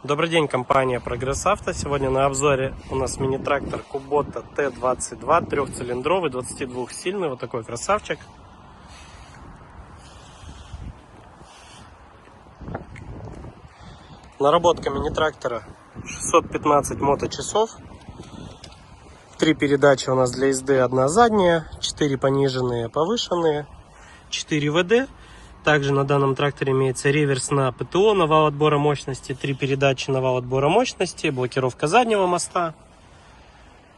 Добрый день, компания Прогресс Авто. Сегодня на обзоре у нас мини-трактор Kubota T22, трехцилиндровый, 22-сильный, вот такой красавчик. Наработка мини-трактора 615 моточасов. 3 передачи у нас для езды, 1 задняя, 4 пониженные, повышенные, 4 ВД. Также на данном тракторе имеется реверс на ПТО, на вал отбора мощности, 3 передачи на вал отбора мощности, блокировка заднего моста,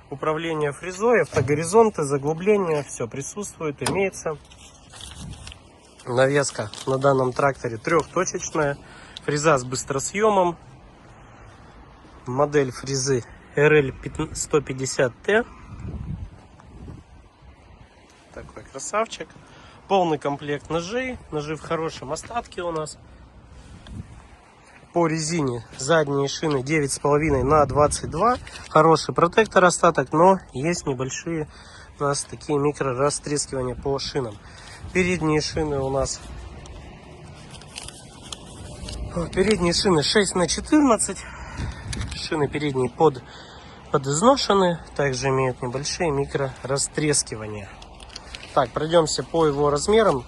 управление фрезой, автогоризонты, заглубления, все присутствует, имеется. Навеска на данном тракторе трехточечная, фреза с быстросъемом, модель фрезы RL150T. Такой красавчик. Полный комплект ножей. Ножи в хорошем остатке у нас. По резине задние шины 9,5 на 22. Хороший протектор остаток, но есть небольшие у нас такие микрорастрескивания по шинам. Передние шины у нас передние шины 6 на 14. Шины передние подизношены. Также имеют небольшие микрорастрескивания. Так, пройдемся по его размерам.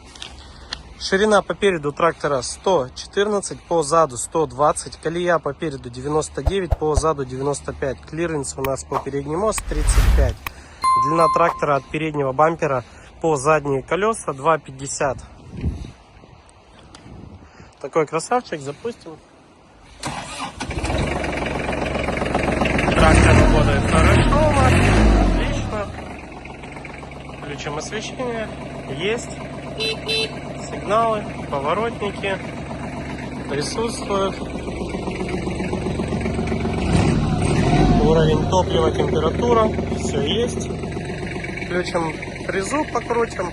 Ширина по переду трактора 114, по заду 120, колея по переду 99, по заду 95, клиренс у нас по передний мост 35, длина трактора от переднего бампера по задние колеса 2,50. Такой красавчик, запустим. Трактор работает хорошо у нас, отлично. Включим освещение, есть сигналы, поворотники присутствуют, уровень топлива, температура, все есть. Включим фрезу, покрутим,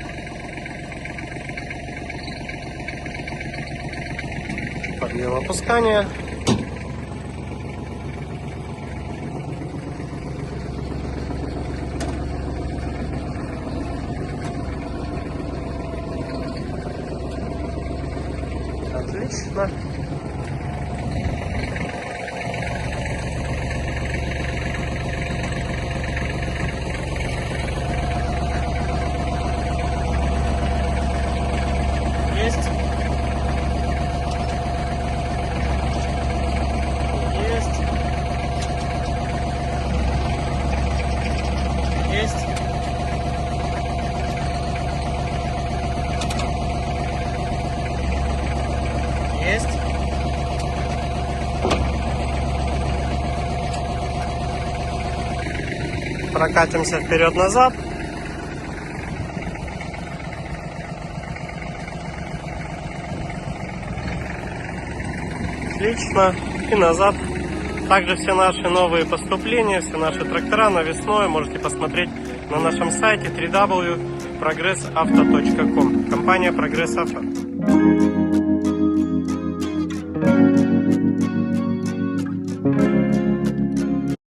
подъем, опускание. Отлично. Есть. Есть. Есть. Есть. Прокатимся вперед-назад. Отлично. И назад. Также все наши новые поступления, все наши трактора навесной можете посмотреть на нашем сайте www.progressauto.com. Компания Прогресс Авто.